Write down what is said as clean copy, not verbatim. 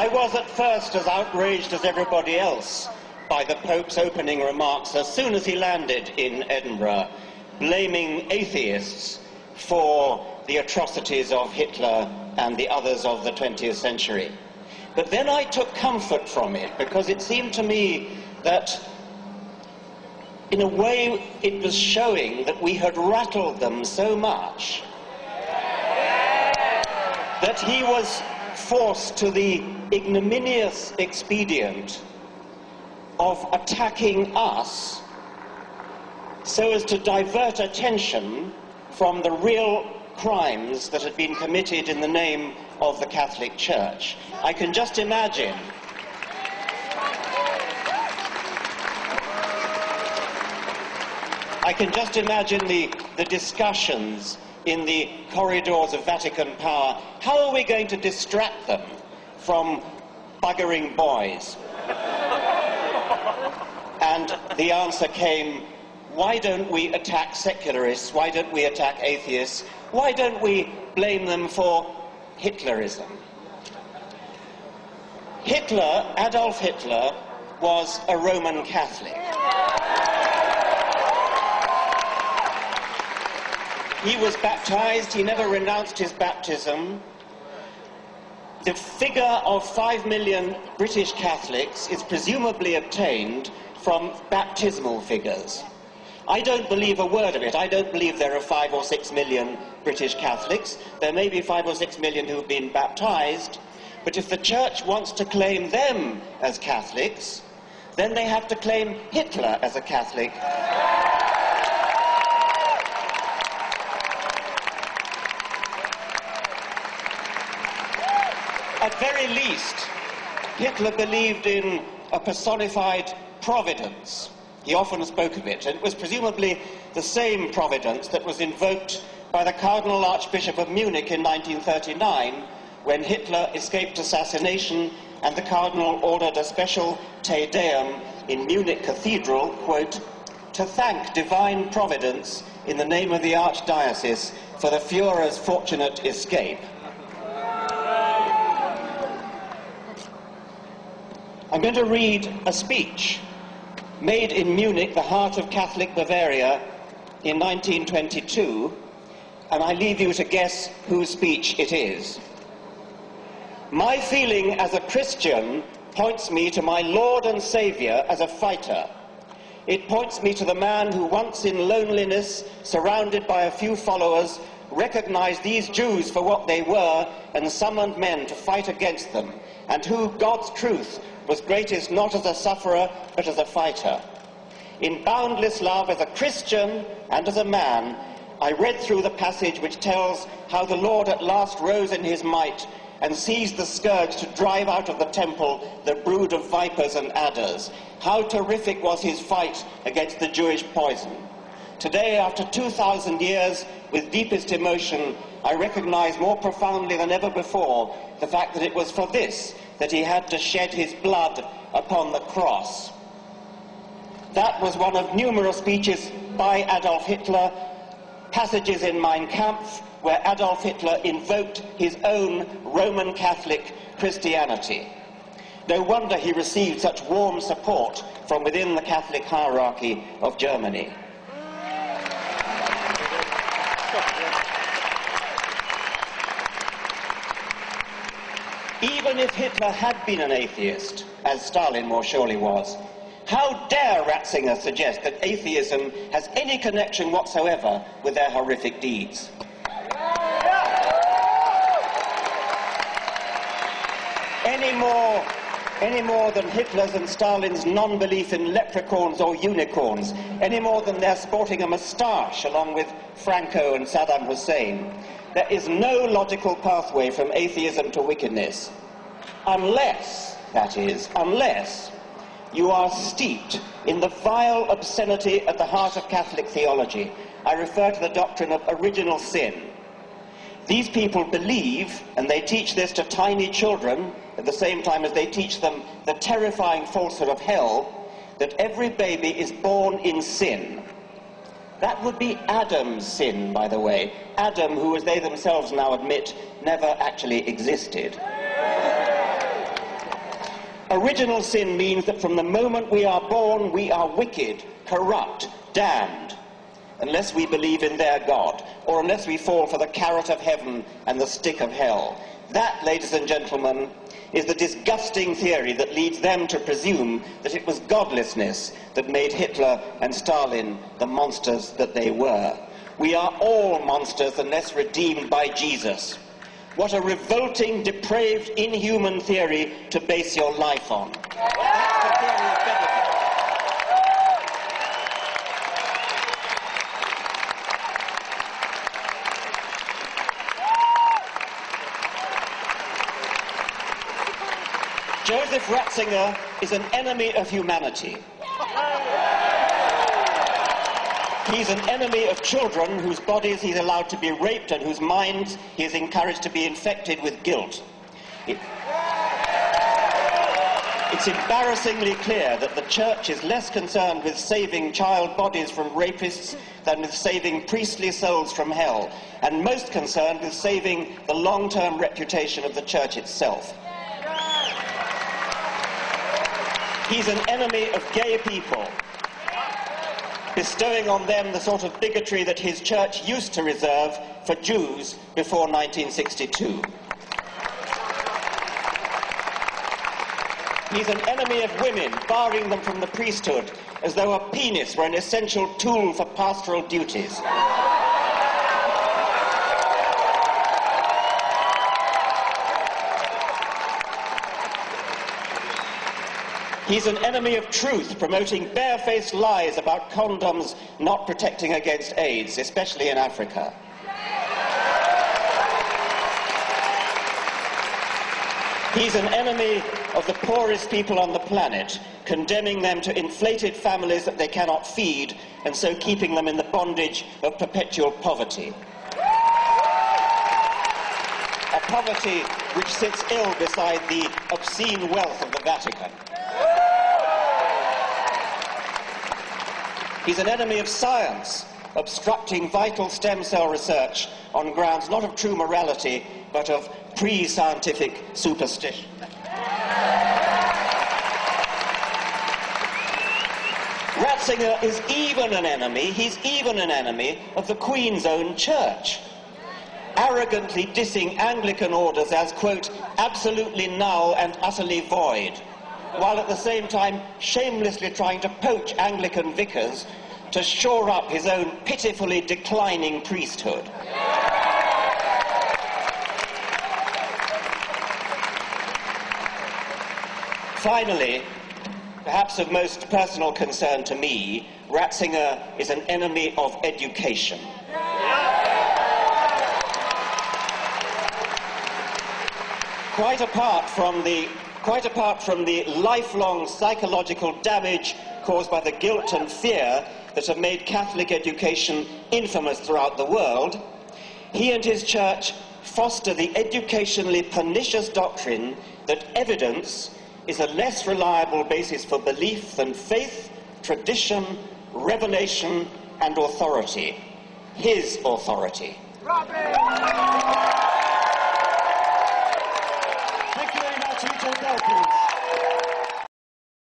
I was at first as outraged as everybody else by the Pope's opening remarks as soon as he landed in Edinburgh, blaming atheists for the atrocities of Hitler and the others of the 20th century. But then I took comfort from it, because it seemed to me that, in a way, it was showing that we had rattled them so much that he was forced to the ignominious expedient of attacking us so as to divert attention from the real crimes that had been committed in the name of the Catholic Church. I can just imagine the discussions in the corridors of Vatican power. How are we going to distract them from buggering boys? And the answer came, why don't we attack secularists? Why don't we attack atheists? Why don't we blame them for Hitlerism? Adolf Hitler, was a Roman Catholic. He was baptized, he never renounced his baptism. The figure of 5 million British Catholics is presumably obtained from baptismal figures. I don't believe a word of it. I don't believe there are 5 or 6 million British Catholics. There may be 5 or 6 million who have been baptized, but if the Church wants to claim them as Catholics, then they have to claim Hitler as a Catholic. At very least, Hitler believed in a personified providence. He often spoke of it, and it was presumably the same providence that was invoked by the Cardinal Archbishop of Munich in 1939, when Hitler escaped assassination and the Cardinal ordered a special Te Deum in Munich Cathedral, quote, to thank divine providence in the name of the Archdiocese for the Führer's fortunate escape. I'm going to read a speech made in Munich, the heart of Catholic Bavaria, in 1922, and I leave you to guess whose speech it is. My feeling as a Christian points me to my Lord and Saviour as a fighter. It points me to the man who once in loneliness, surrounded by a few followers, recognized these Jews for what they were and summoned men to fight against them, and who, God's truth, was greatest not as a sufferer, but as a fighter. In boundless love as a Christian and as a man, I read through the passage which tells how the Lord at last rose in his might and seized the scourge to drive out of the temple the brood of vipers and adders. How terrific was his fight against the Jewish poison. Today, after 2,000 years, with deepest emotion, I recognize more profoundly than ever before the fact that it was for this that he had to shed his blood upon the cross. That was one of numerous speeches by Adolf Hitler, passages in Mein Kampf, where Adolf Hitler invoked his own Roman Catholic Christianity. No wonder he received such warm support from within the Catholic hierarchy of Germany. Even if Hitler had been an atheist, as Stalin more surely was, how dare Ratzinger suggest that atheism has any connection whatsoever with their horrific deeds? Any more than Hitler's and Stalin's non-belief in leprechauns or unicorns, any more than their sporting a moustache along with Franco and Saddam Hussein. There is no logical pathway from atheism to wickedness, unless, that is, unless you are steeped in the vile obscenity at the heart of Catholic theology. I refer to the doctrine of original sin. These people believe, and they teach this to tiny children, at the same time as they teach them the terrifying falsehood of hell, that every baby is born in sin. That would be Adam's sin, by the way. Adam, who, as they themselves now admit, never actually existed. Original sin means that from the moment we are born, we are wicked, corrupt, damned, unless we believe in their God, or unless we fall for the carrot of heaven and the stick of hell. That, ladies and gentlemen, is the disgusting theory that leads them to presume that it was godlessness that made Hitler and Stalin the monsters that they were. We are all monsters unless redeemed by Jesus. What a revolting, depraved, inhuman theory to base your life on. That's the theory of biblical. Joseph Ratzinger is an enemy of humanity. He's an enemy of children whose bodies he's allowed to be raped and whose minds he is encouraged to be infected with guilt. It's embarrassingly clear that the Church is less concerned with saving child bodies from rapists than with saving priestly souls from hell, and most concerned with saving the long-term reputation of the Church itself. He's an enemy of gay people, bestowing on them the sort of bigotry that his church used to reserve for Jews before 1962. He's an enemy of women, barring them from the priesthood, as though a penis were an essential tool for pastoral duties. He's an enemy of truth, promoting barefaced lies about condoms not protecting against AIDS, especially in Africa. He's an enemy of the poorest people on the planet, condemning them to inflated families that they cannot feed, and so keeping them in the bondage of perpetual poverty. A poverty which sits ill beside the obscene wealth of the Vatican. He's an enemy of science, obstructing vital stem cell research on grounds not of true morality, but of pre-scientific superstition. Ratzinger is even an enemy, he's even an enemy of the Queen's own church, arrogantly dissing Anglican orders as, quote, absolutely null and utterly void, while at the same time shamelessly trying to poach Anglican vicars to shore up his own pitifully declining priesthood. Finally, perhaps of most personal concern to me, Ratzinger is an enemy of education. Quite apart from the lifelong psychological damage caused by the guilt and fear that have made Catholic education infamous throughout the world, he and his church foster the educationally pernicious doctrine that evidence is a less reliable basis for belief than faith, tradition, revelation, and authority. His authority. Thank you very much, Dawkins.